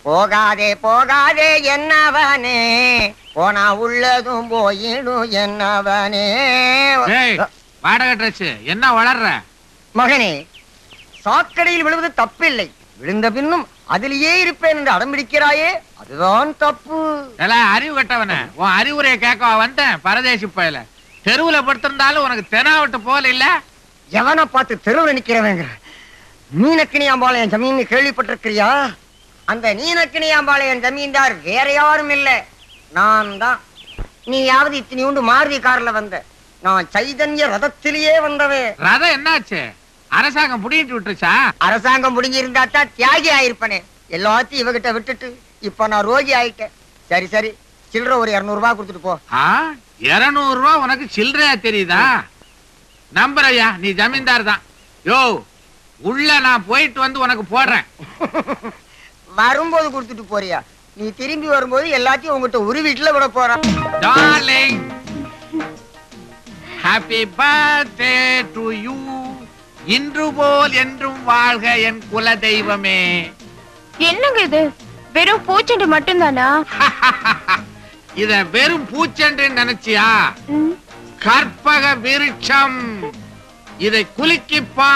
போகாதே போகாதே என்னவனே, போனா உள்ளதும் போயிடும் என்னவனே. வாடகை ட்ரெஸ் என்ன வளர்ற மகனே, சாக்கடையில் விழுவது தப்பில்லை, விழுந்த பின்னும் அதிலேயே இருப்பேன் என்று அடம்பிடிக்கிறாயே, அதுதான் தப்பு. அறிவு கட்டவன உன் அறிவுரையை கேட்க வந்தேன். பரதேசி பயல தெருவுல படுத்திருந்தாலும் உனக்கு தெனாவட்டு போல இல்ல. எவனை பார்த்து தெருவில் நிக்கிறவங்க? நீனக்கினியாம்பாளையம் ஜமீன் கேள்விப்பட்டிருக்கிறியா? அந்த நீனக்கினியாம்பாளையம் ஜமீன்தார் வேற யாரும் இல்ல, நான் தான். நீயாவது இத்தனை உண்டு மாருதி கார்ல வந்த, நான் சைதன்ய ரதத்திலேயே வந்தவே. ரதம் என்னாச்சு? அரசாங்கம் புடிங்கிட்டு விட்டுருச்சா? அரசாங்கம் புடிங்கி இருந்தா தான் தியாகி ஆயிருப்பனே. எல்லாத்தையும் இவகிட்ட விட்டுட்டு இப்ப நான் ரோகி ஆயிட்டேன். சரி சரி, சில்லற ஒரு 200 ரூபாய் கொடுத்துட்டு போ. 200 ரூபாய் உனக்கு சில்லறையா தெரியுதா? நம்புறையா, நீ ஜமீன்தார் தான். யோ, உள்ள நான் போயிட்டு வந்து உனக்கு போடுறேன். வரும்போது கொடுத்துட்டு போறியா? நீ திரும்பி வரும்போது எல்லாத்தையும் உங்ககிட்ட ஒரு வீட்டுல விட போறான். Darling, happy birthday to you. இன்று போல் என்றும் வாழ்க என் குல தெய்வமே. என்னங்க இது, வெறும் பூச்செண்டு மட்டும் தானா? இத வெறும் பூச்செண்டு நினைச்சியா? கற்பக விருட்சம். இதை குலுக்கிப்பா.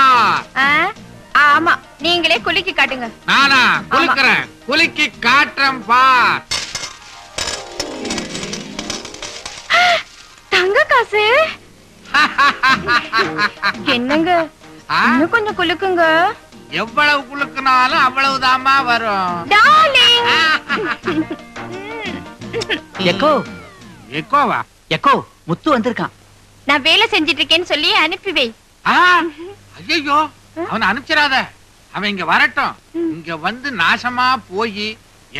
ஆமா, நீங்களே குலுக்கி காட்டுங்க. நானா குலுக்குறேன்? குலுக்கி காட்டுறேன் பா. தங்க காசு. என்னங்க, இன்னும் கொஞ்சம் குலுக்குங்க. எவ்வளவு குலுக்குனாலும் அவ்வளவுதாமா வரும். டார்லிங். எக்கோ எக்கோவா? எக்கோ, முத்து வந்திருக்கான். நான் வேலை செஞ்சிட்டு இருக்கேன்னு சொல்லி அனுப்பி வை. ஐயோ, அவனை அனுப்பிச்சிடாத. அவன் இங்க வரட்டும். இங்க வந்து நாசமா போய்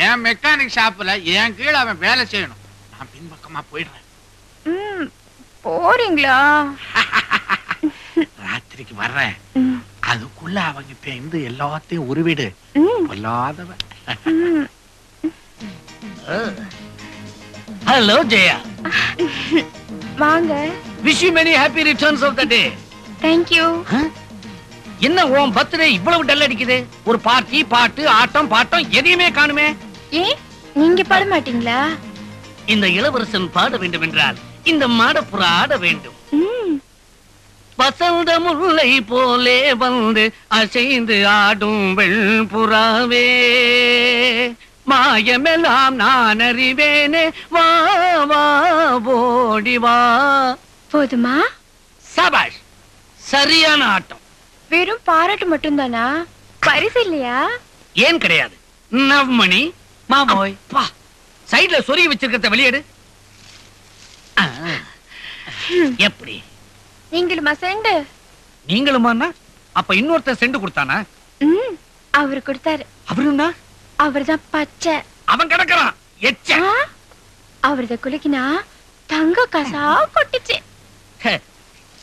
என் மெக்கானிக் ஷாப்ல என் கீழே அவன் வேலை செய்யணும். நான் பின்பக்கமா போயிடுறேன். போறீங்களா? ராத்திரிக்கு வர்றேன். அதுக்குள்ள அவங்கிட்ட இருந்து எல்லாத்தையும் உருவிடு. பொல்லாதவன். ஹலோ ஜெயா. வாங்க. Wish you many happy returns of the day. Thank you. என்ன உன் பர்த்டே இவ்வளவு டல் அடிக்குது? ஒரு பார்ட்டி, பாட்டு, ஆட்டம், பாட்டம் எதையுமே காணுமே. நீங்க பாட மாட்டீங்களா? இந்த இளவரசன் பாட வேண்டும் என்றால் இந்த மாடப்புறா ஆட வேண்டும். வசந்த முல்லை போலே வந்து அசைந்து ஆடும் வெண்புறாவே, மாயமெல்லாம் நான் அறிவேனே, வா வா ஓடி வா. போதுமா? சபாஷ், சரியான ஆட்டம். வெறும் பாராட்டு மட்டும் தானா? பரிசு இல்லையா? ஏன் கிடையாது? நவ்மணி மாமோய் பா, சைடுல சொருகி வச்சிருக்கிறத வெளியேடு. எப்படி? நீங்களுமா செண்டு? நீங்களுமாண்ணா? அப்ப இன்னொருத்தர் செண்டு கொடுத்தானா? அவரு கொடுத்தாரு. அவருன்னா? அவர்தான் பச்சை. அவன் கிடக்குறான் எச்ச. அவரத குலுக்கினா தங்க காசா கொட்டுச்சு.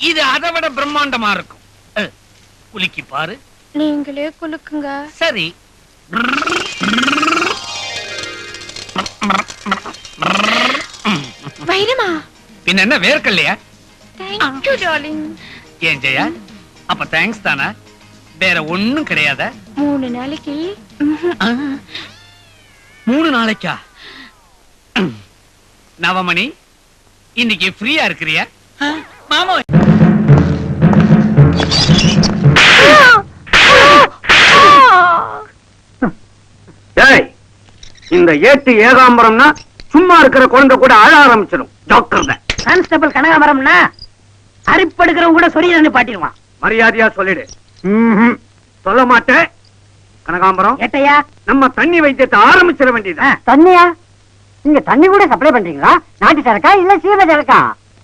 இது அதை விட பிரம்மாண்டமா இருக்கும். குலுக்கி பாரு. நீங்களே குலுக்குங்க. சரி. வைரமா? பின்ன என்ன வேர்க்கல்லையா? Thank you darling. ஏன் ஜெயா, அப்ப தேங்க்ஸ் தானா? வேற ஒண்ணும் கிடையாதா? 3 நாளைக்கு. 3 நாளைக்கா? நவமணி, இன்னைக்கு ஃப்ரீயா இருக்கிறியா? மாமா இந்த ஏட்டு ஏகாம்பரம்னா சும்மா இருக்கிற குழந்தை கூட அழ ஆரம்பிச்சிடும். டாக்டர் தான். கான்ஸ்டபிள் கனகாம்பரம்னா அரிப்படுக்கிறவங்க கூட சொல்லி பாட்டிடுவான். மரியாதையா சொல்லிடு. சொல்ல மாட்டேன். கனகாம்பரம் ஏட்டையா, நம்ம தண்ணி வைத்தியத்தை ஆரம்பிச்சிட வேண்டியது. தண்ணியா? நீங்க தண்ணி கூட சப்ளை பண்றீங்களா? நாட்டு சரக்கா இல்ல சீமை சரக்கா?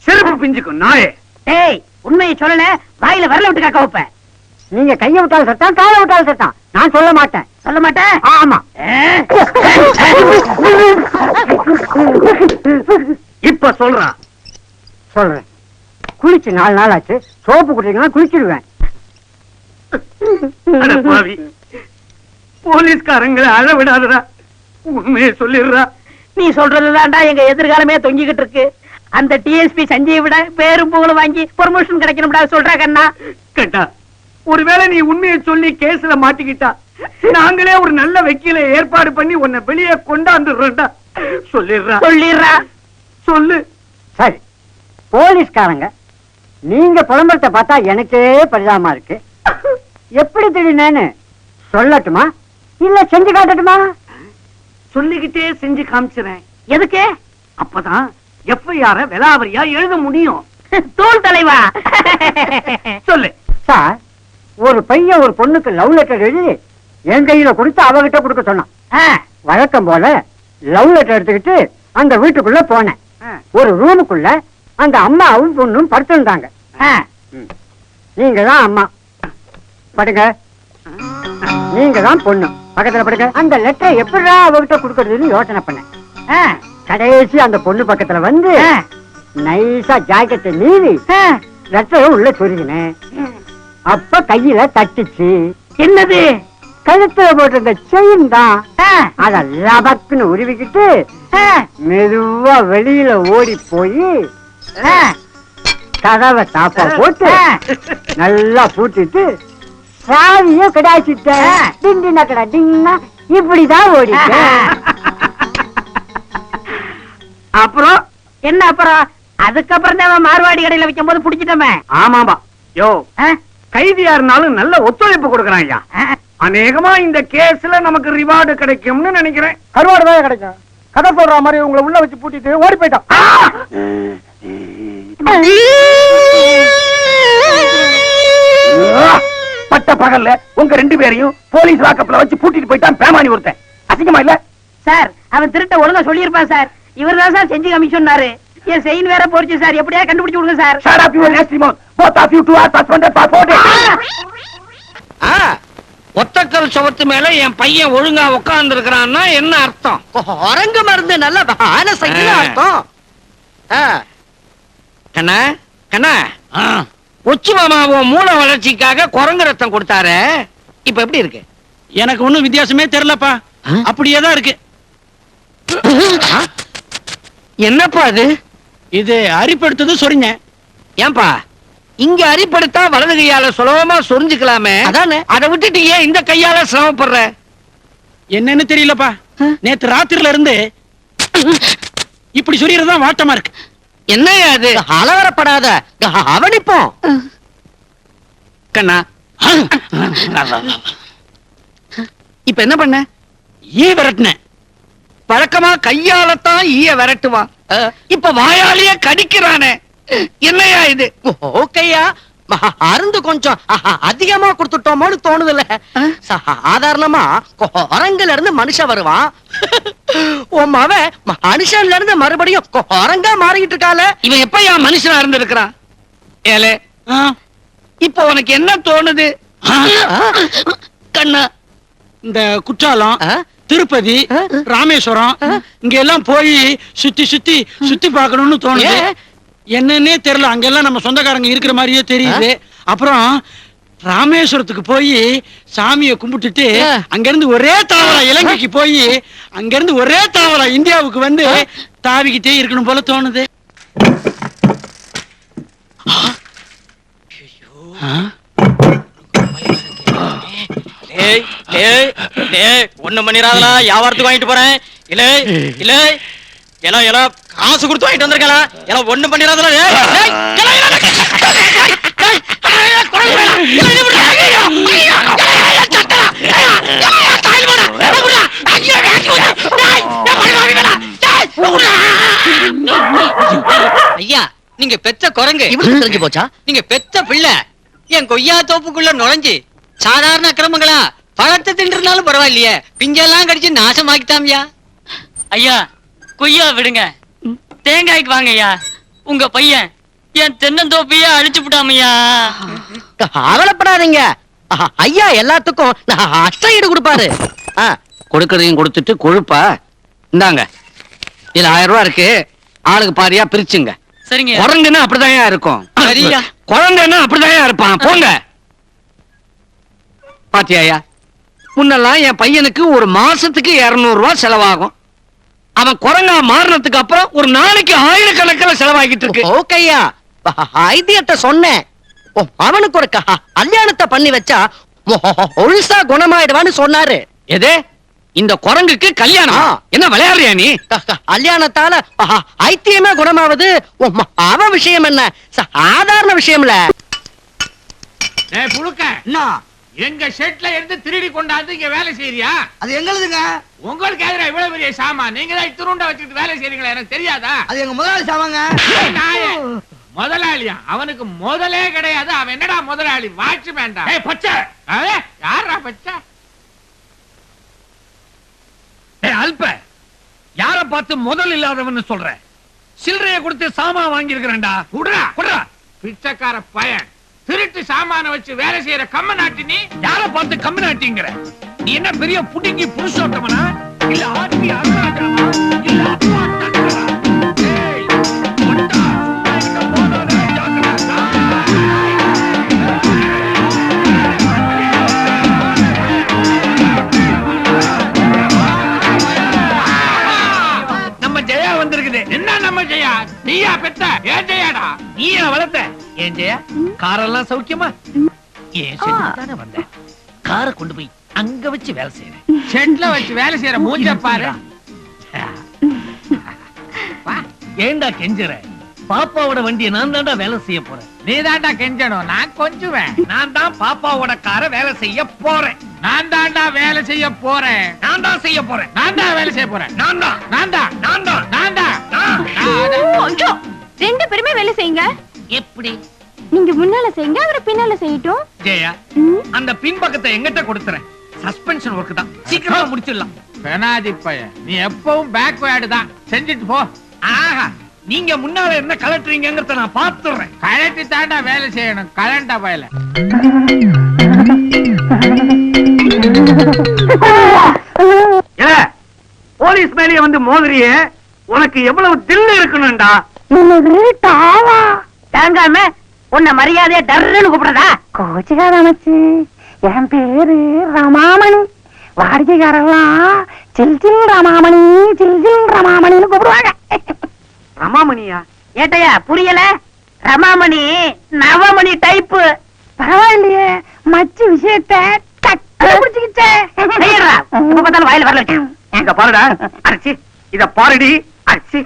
செருப்பு பிஞ்சுக்கும் நாயே. டேய், உண்மையை சொல்லல, வாயில வரல விட்டு காக்க வைப்பேன். நீங்க கைய விட்டாலும் சத்தான், காலை விட்டாலும் சத்தான். நான் சொல்ல மாட்டேன். சொல்ல மாட்டேன்? ஆமா. இப்ப சொல்றா. சொல்றேன். குளிச்சு 4 நாள் ஆச்சு. சோப்பு குடிக்கலாம், குளிச்சிடுவேன். போலீஸ்காரங்களை அழ விடாதடா, உண்மையை சொல்லிடுறா. நீ சொல்றதுதான்டா எங்க எதிர்காலமே தொங்கிக்கிட்டு இருக்கு. அந்த டிஎஸ்பி சஞ்சய் விட பேரும் புகழும் வாங்கி ப்ரமோஷன் கிடைக்கணும்டா சொல்றா கண்ணா. கண்டா, ஒருவேளை நீ உண்மையை சொல்லி கேஸ்ல மாட்டிக்கிட்டா நாங்களே ஒரு நல்ல வக்கீல ஏற்பாடு பண்ணி உன்னை வெளியே கொண்டாந்துடுறோம்டா. சொல்லிடுறா சொல்லு. சரி, போலீஸ்காரங்க நீங்க புலம்பரத்தை பார்த்தா எனக்கே பரிதாபமா இருக்கு. எப்படி திடீர்னு சொல்லட்டுமா இல்ல செஞ்சு காட்டட்டுமா? சொல்லிக்கிட்டே செஞ்சு காமிச்சுறேன். எதுக்கு? அப்பதான் FIR விலாவரியா எழுத முடியும். தூள் தலைவா. சொல்லு. சார், ஒரு பையன் ஒரு பொண்ணுக்கு லவ் லெட்டர் எழுதி என் கையில கொடுத்து அவகிட்ட கொடுக்க சொன்னான். வழக்கம் போல லவ் லெட்டர் எடுத்துக்கிட்டு அந்த வீட்டுக்குள்ள போனேன். ஒரு ரூமுக்குள்ள அந்த அம்மாவும் பொண்ணும் படுத்திருந்தாங்க. நீங்க தான் அம்மா, படுங்க. நீங்க தான் பொண்ணு, பக்கத்துல படுங்க. அந்த லெட்டரை எப்படிடா அவகிட்ட கொடுக்கறதுன்னு யோசனை பண்ணேன். கடைசி அந்த பொண்ணு பக்கத்துல வந்து நைஸா ஜாக்கெட்டை நீவி லெட்டரை உள்ள சொருகினேன். அப்ப கையில தட்டுச்சு. என்னது? கழுத்துல போட்டிருந்த செயின் தான். அத லபக்குன்னு உருவிக்கிட்டு மெதுவா வெளியில ஓடி போய் கதவை தாப்பா போட்டு நல்லா பூட்டிட்டு சாவிய கடாச்சிட்டேன். டிண்டினா கடா டின்னா இப்படிதான் ஓடிட்டேன். அப்புறம் என்ன அப்புறம்? அதுக்கப்புறம் தான் மார்வாடி கடையில வைக்கும் போது புடிச்சிட்டோமே. ஆமாமா. யோ, கைதியா இருந்தாலும் நல்ல ஒத்துழைப்பு கொடுக்கறான் ஐயா. அநேகமா இந்த கேஸ்ல நமக்கு ரிவார்டு கிடைக்கும்னு நினைக்கிறேன். கருவாடு தான் கிடைக்கும். கதை சொல்ற மாதிரி உங்களை உள்ள வச்சு பூட்டிட்டு ஓடி போயிட்டான். பட்ட பகல்ல உங்க 2 பேரையும் போலீஸ் வாக்கப்ல வச்சு பூட்டிட்டு போயிட்டான் பேமானி ஒருத்தன். அசிங்கமா இல்ல சார், அவன் திருட்ட ஒழுங்கா சொல்லியிருப்பான் சார். இவர் தான் சார் செஞ்சு கமிஷன்னாரு. என் செயின் வேற போச்சு சார். எப்படியா கண்டுபிடிச்சு கொடுங்க sir. Shut up, you nasty mouth. Both of you two are suspended for 4 days. ஒத்தக்கல் சுவத்து மேல என் பையன் ஒழுங்கா உட்கார்ந்து இருக்கிறான்னா என்ன அர்த்தம்? குரங்கு மருந்து நல்ல அர்த்தம். கண்ணா கண்ணா, உச்சி மாமாவும் மூளை வளர்ச்சிக்காக குரங்கு ரத்தம் கொடுத்தாரு. இப்ப எப்படி இருக்கு? எனக்கு ஒண்ணும் வித்தியாசமே தெரியலப்பா, அப்படியேதான் இருக்கு. என்னப்பா அது? இது அரிப்படுத்தது சொரிங்க. ஏன்பா இங்க அரிப்படுத்தா வலது கையால சுலபமா சொரிஞ்சுக்கலாமே, அதானே. அதை விட்டுட்டு ஏன் இந்த கையால சிரமப்படுற? என்னன்னு தெரியலப்பா, நேத்து ராத்திரில இருந்து இப்படி சொரியறதுதான் வாட்டமா இருக்கு. என்னையா அது? அலவரப்படாத, அவனிப்போம். கண்ணா, இப்ப என்ன பண்ண? ஈ விரட்டின. பழக்கமா கையாலத்தான் ஈய விரட்டுவான், இப்ப வாயாலேயே கடிக்கிறானே, என்னையா இது? ஓகேயா, அருந்து கொஞ்சம் அதிகமா கொடுத்துட்டோமோன்னு தோணுதுல. சாதாரணமா குரங்குல இருந்து மனுஷன் வருவான். உன் மவன் மனுஷன்ல இருந்து மறுபடியும் குரங்கா மாறிட்டு இருக்கால. இவன் எப்ப என் மனுஷனா இருந்திருக்கிறான்? ஏலே, இப்ப உனக்கு என்ன தோணுது? கண்ணா, இந்த குற்றாலம், திருப்பதி, ராமேஸ்வரம் இங்க எல்லாம் போய் சுத்தி சுத்தி சுத்தி பார்க்கணும்னு தோணுது. என்னன்னே தெரியல, அங்கெல்லாம் நம்ம சொந்தக்காரங்க இருக்கிற மாதிரியே தெரியுது. அப்புறம் ராமேஸ்வரத்துக்கு போய் சாமியை கும்பிட்டுட்டு அங்க இருந்து ஒரே தாவலா இலங்கைக்கு போய் அங்க இருந்து ஒரே தாவலா இந்தியாவுக்கு வந்து தாவிக்கிட்டே இருக்கணும் போல தோணுது. ஒண்ணு பண்ணிராதா, வியாபாரத்துக்கு வாங்கிட்டு போறேன். இல்ல இல்ல எல்லாம் எல்லாம் காசு கொடுத்து வாங்கிட்டு வந்திருக்கலாம். எல்லாம் ஒண்ணு பண்ணிராதா. ஐயா, நீங்க பெத்த குரங்கு இவனுக்கு தெரிஞ்சு போச்சா? நீங்க பெத்த பிள்ளை என் கொய்யா தோப்புக்குள்ள நுழைஞ்சு சாதாரண அக்கிரமங்களா பழத்தை தின்றுனாலும் பரவாயில்லையே, பிஞ்செல்லாம் கடிச்சு நாசமாக்கிட்டாமியா. ஐயா, கொய்யா விடுங்க, தேங்காய்க்கு வாங்க ஐயா. உங்க பையன் என் தென்னந்தோப்பையே அழிச்சு விட்டாமையா. கவலைப்படாதீங்க, ஐயா எல்லாத்துக்கும் அஷ்டஈடு கொடுப்பாரு. கொடுக்கறதையும் கொடுத்துட்டு கொழுப்பா இந்தாங்க, இதுல 1000 ரூபாய் இருக்கு, ஆளுக்கு பாதியா பிரிச்சுங்க. சரிங்க. குரங்குன்னா அப்படிதான் இருக்கும். சரியா. குழந்தைன்னா அப்படிதான் இருப்பான். போங்க. பாத்தியாயா, முன்னெல்லாம் என் பையனுக்கு ஒரு மாசத்துக்கு 200 ரூபாய் செலவாகும். அவன் குரங்கா மாறினதுக்கு அப்புறம் ஒரு நாளைக்கு 1000கணக்கில் செலவாகிட்டு இருக்கு. ஓகேயா, ஐதியத்தை சொன்னேன். அவனுக்கு ஒரு கல்யாணத்தை பண்ணி வச்சா ஒழுசா குணமாயிடுவான்னு சொன்னாரு. எது? இந்த குரங்குக்கு கல்யாணம்? என்ன விளையாடுறியா நீ? கல்யாணத்தால ஐத்தியமே குணமாவது அவ விஷயம் என்ன? சாதாரண விஷயம்ல. புழுக்க எங்க ஷெட்ல இருந்து திருடி கொண்டாந்து இங்க வேலை செய்யறியா? அது எங்களுதுங்க. உங்களுக்கு எதிரா இவ்வளவு பெரிய சாமான் நீங்க தான் திருண்ட வச்சுட்டு வேலை செய்றீங்களா? எனக்கு தெரியாதா? அது எங்க முதலாளி சாமாங்க. முதலாளியா? அவனுக்கு முதலே கிடையாது. அவன் என்னடா முதலாளி? வாட்ச்மேன்டா. ஏய் பச்சை, யாரா பச்சை? அல்ப யார பார்த்து முதல் இல்லாதவன்னு சொல்ற? சில்லறைய கொடுத்து சாமான் வாங்கி இருக்கிறேன்டா. குடுறா குடுறா. பிச்சைக்கார பையன் திருட்டு சாமான வச்சு வேலை செய்யற கம்ம நாட்டி நீ? யார பார்த்து கம்மி நாட்டிங்கிற? நீ என்ன பெரிய புடிங்கி புருஷோட்டமனா இல்ல ஆட்சி அருணாச்சலமா இல்ல அப்பா தக்கரா? ஏய் ஒட்டா சும்மா போடாத ஜாக்கிரதை. நம்ம ஜெயா வந்திருக்குது. என்ன நம்ம ஜெயா? நீயா பெத்த? ஏன் ஜெயாடா? நீயா வளர்த்த? ஏன் ஜெயா காரெல்லாம் சௌக்கியமா? ஏன் தானே வந்த? காரை கொண்டு போய் அங்க வச்சு வேலை செய்யறேன். ஷெட்ல வச்சு வேலை செய்யற மூஞ்ச பாரு. ஏண்டா கெஞ்சற? பாப்பாவோட வண்டியை நான் தான்டா வேலை செய்ய போறேன். நீ தாண்டா கெஞ்சணும், நான் கொஞ்சுவேன். நான் தான் பாப்பாவோட காரை வேலை செய்ய போறேன். நான் தாண்டா வேலை செய்ய போறேன். நான் தான் செய்ய போறேன். நான் தான் வேலை செய்ய போறேன். நான் தான் நான் தான் நான் தான் நான் தான் கொஞ்சம் 2 பேருமே வேலை செய்யுங்க. எப்படி? நீங்க முன்னால செய்யுங்க, அவரை பின்னால செய்யட்டும். ஜெயா அந்த பின்பக்கத்தை எங்கிட்ட கொடுத்துறேன். சஸ்பென்ஷன் ஒர்க் தான், சீக்கிரமா முடிச்சிடலாம். பெனாதி பையன், நீ எப்பவும் பேக்வேர்டு தான். செஞ்சுட்டு போ. ஆஹா, நீங்க முன்னால என்ன கலட்டுறீங்கிறத நான் பாத்துறேன். கழட்டி தாண்டா வேலை செய்யணும். கலண்டா பயல. போலீஸ் மேலேயே வந்து மோதிரியே, உனக்கு எவ்வளவு தில்லு இருக்கணும்டா. தாங்காம உன்னை மரியாதையா டர்ன்னு கூப்பிடுறதா? கோச்சுக்கார அமைச்சு, என் பேரு ரமாமணி. வாடிக்கைக்காரெல்லாம் சில் சில் ரமாமணி சில் சில் ரமாமணின்னு கூப்பிடுவாங்க. ரமாமணியா? ஏட்டையா புரியல? ரமாமணி நவமணி டைப்பு. பரவாயில்லையே, மச்சு விஷயத்த பிடிச்சுக்கிச்சே. வாயில வரல. இத பாருடா அரிசி, இத பாருடி அரிசி.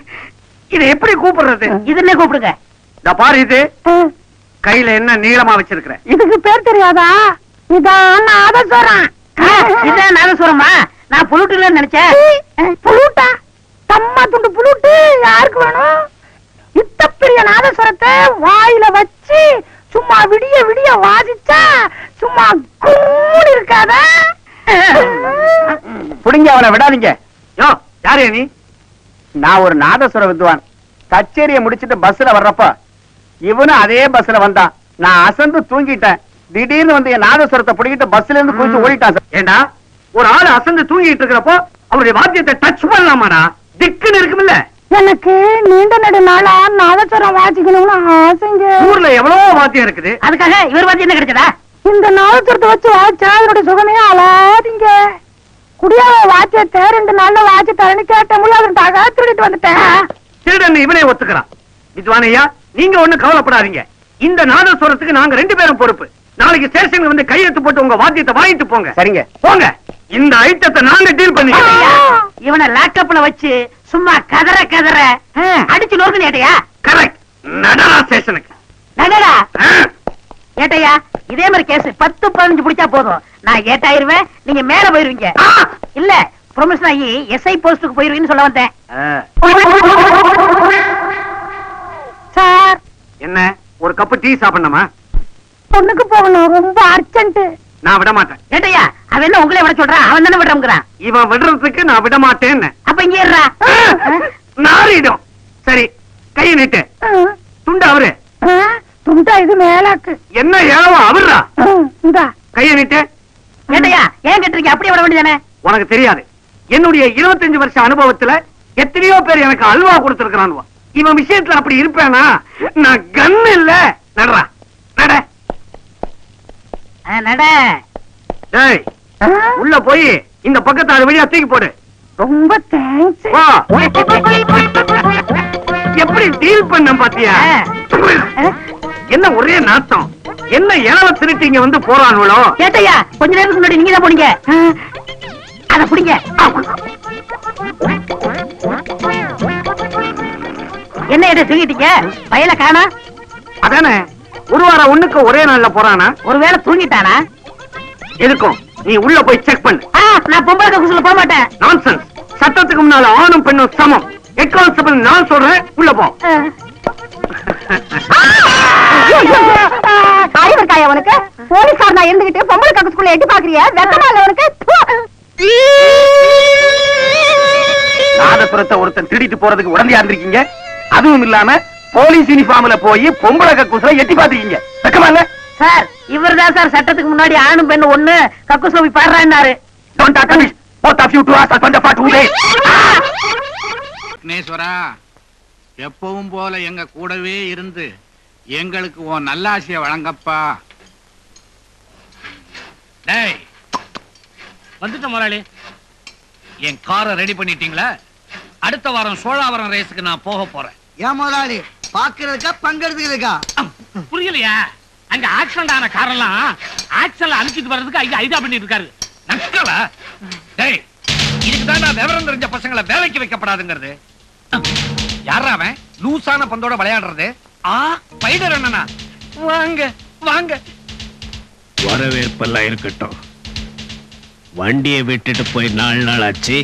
இத எப்படி கூப்பிடுறது? இதுன்னு கூப்பிடுங்க. இத பாரு, இது கையில என்ன நீளமா வச்சிருக்கிற? இதுக்கு பேர் தெரியாதா? இதான் நாதஸ்வரம். இதான் நாதஸ்வரமா? நான் புளுட்டுல நினைச்சேன். புளுட்டா? தம்மா துண்டு புளுட்டு யாருக்கு வேணும்? இத்த பெரிய நாதஸ்வரத்தை வாயில வச்சு சும்மா விடிய விடிய வாசிச்சா சும்மா கூடி இருக்காதா? புடிங்க அவனை, விடாதீங்க. யோ, யாரு நீ? நான் ஒரு நாதஸ்வர வித்வான். கச்சேரியை முடிச்சிட்டு பஸ்ல வர்றப்ப இவனும் அதே பஸ்ல வந்தான். நான் அசந்து தூங்கிட்டேன். திடீர்னு வந்து என் நாதஸ்வரத்தை பிடிக்கிட்டு பஸ்ல இருந்து குளிச்சு ஓடிட்டான். ஏண்டா, ஒரு ஆள் அசந்து தூங்கிட்டு இருக்கிறப்போ அவருடைய வாத்தியத்தை டச் பண்ணலாமாடா? திக்குன்னு இருக்குமில்ல. எனக்கு நீண்ட நெடு நாளா நாதஸ்வரம் வாசிக்கணும்னு ஆசைங்க. ஊர்ல எவ்வளவோ வாத்தியம் இருக்குது. அதுக்காக இவர் வாத்தியம் என்ன கிடைச்சதா? இந்த நாதஸ்வரத்தை வச்சு வாசிச்சா அதனுடைய சுகமே அலாதீங்க. குடியாவ வாத்தியத்தை 2 நாள்ல வாசி தரேன்னு கேட்ட முடியாதுட்டாக திருடிட்டு வந்துட்டேன். திருடன் இவனே ஒத்துக்கிறான். வித்வானையா, நீங்க ஒண்ணு கவலைப்படாதீங்க. இந்த நாதஸ்வரத்துக்கு நாங்க 2 பேரும் பொறுப்பு. நாளைக்கு ஸ்டேஷன்ல வந்து கையெழுத்து போட்டு உங்க வாத்தியத்தை வாங்கிட்டு போங்க. சரிங்க, போங்க. இந்த ஐட்டத்தை நாங்க டீல் பண்ணிக்கிறோம். இவனை லாக்கப்ல வச்சு சும்மா கதற கதற அடிச்சு நோக்கு. ஏட்டையா கரெக்ட். நடரா ஸ்டேஷனுக்கு. நடடா. ஏட்டையா, இதே மாதிரி கேஸ் 10-15 பிடிச்சா போதும். நான் ஏட்டாயிருவேன், நீங்க மேல போயிருவீங்க. இல்ல, ப்ரொமோஷன் ஆகி எஸ்ஐ போஸ்டுக்கு போயிருவீங்கன்னு சொல்ல வந்தேன். சார், என்ன ஒரு கப்பு டீ சாப்பிடணுமா? பொண்ணுக்கு போகணும், ரொம்ப அர்ஜென்ட். நான் விட மாட்டேன். ஏட்டையா, அவன் என்ன உங்களே விட சொல்றான்? அவன் தானே விடுறான். இவன் விடுறதுக்கு நான் விட மாட்டேன்னு. அப்ப இங்க ஏறா. நாரிடும். சரி, கையை நீட்டு. துண்டா அவரு? துண்டா இது மேலாக்கு. என்ன ஏழவா அவர்ரா? இந்தா கையை நீட்டு. ஏட்டையா, ஏன் கேட்டிருக்கீங்க? அப்படியே விட வேண்டியதானே? உனக்கு தெரியாது, என்னுடைய 25 வருஷ அனுபவத்துல எத்தனையோ பேர் எனக்கு அல்வா கொடுத்திருக்கிறான். இவன் விஷயத்துல அப்படி இருப்பேனா? நான் கண்ணு இல்ல. நடரா, நட நட. டேய், உள்ள போய் இந்த பக்கத்தை அது வழியா தூக்கி போடு. ரொம்ப தேங்க்ஸ். வா. எப்படி டீல் பண்ண பாத்தியா? என்ன ஒரே நாட்டம். என்ன இளவ திருட்டிங்க வந்து போறானுவளோ? கேட்டையா கொஞ்ச நேரத்துக்கு முன்னாடி நீங்க தான் போனீங்க. அத புடிங்க. என்ன எதை தூங்கிட்டீங்க? வயல காணா? அதானே ஒரு வாரம் ஒண்ணுக்கு ஒரே நாள்ல போறானா? ஒருவேளை தூங்கிட்டானா? எதுக்கும் நீ உள்ள போய் செக் பண்ணு. நான் பொம்பளை கக்கூசுல போக மாட்டேன். நான்சென்ஸ். சட்டத்துக்கு முன்னால ஆணும் பெண்ணும் சமம். ஹெட் கான்ஸ்டபிள் நான் சொல்றேன், உள்ள போ. அறிவிற்காய உனக்கு? போலீஸ்கார் நான் இருந்துகிட்டு பொம்பளை கக்கூசுக்குள்ள எட்டி பாக்குறிய? வெக்கமா இல்ல உனக்கு? நாதசுரத்தை ஒருத்தன் திருடிட்டு போறதுக்கு உடந்தையா இருந்திருக்கீங்க. அதுவும் இல்லாம போலீஸ் யூனிஃபார்ம்ல போய் பொம்பளை கக்கூசுல எட்டி பாத்துக்கீங்க. வெக்கமாங்க? சார் இவர்தான் சார் சட்டத்துக்கு முன்னாடி ஆணும் பெண்ணு ஒண்ணு கக்கூசுல போய் பாடுறாரு. Don't talk to me. Both of you to us for 2 days. Vigneswara, எப்பவும் போல எங்க கூடவே இருந்து எங்களுக்கு உன் நல்லாசிய வழங்கப்பா. டேய், வந்துட்ட முதலாளி. என் காரை ரெடி பண்ணிட்டீங்களா? அடுத்த வாரம் சோழாவரம் ரேஸுக்கு நான் போக போறேன். ஏன் முதலாளி பாக்குறதுக்கா பங்கெடுத்துக்கிறதுக்கா? புரியலையா? அங்க ஆக்சிடென்ட் ஆன காரெல்லாம் ஆக்சிடென்ட்ல அனுப்பிட்டு வர்றதுக்கு ஐயா ஐடியா பண்ணிட்டு இருக்காரு. நக்கலா? டேய், இதுக்குதான் நான் விவரம் தெரிஞ்ச பசங்களை வேலைக்கு வைக்கப்படாதுங்கிறது. யாரா அவன் லூசான பந்தோட விளையாடுறது? ஸ்பைடர் அண்ணனா? வாங்க வாங்க. வரவேற்பெல்லாம் இருக்கட்டும். வண்டியை விட்டுட்டு போய் 4 நாள் ஆச்சு.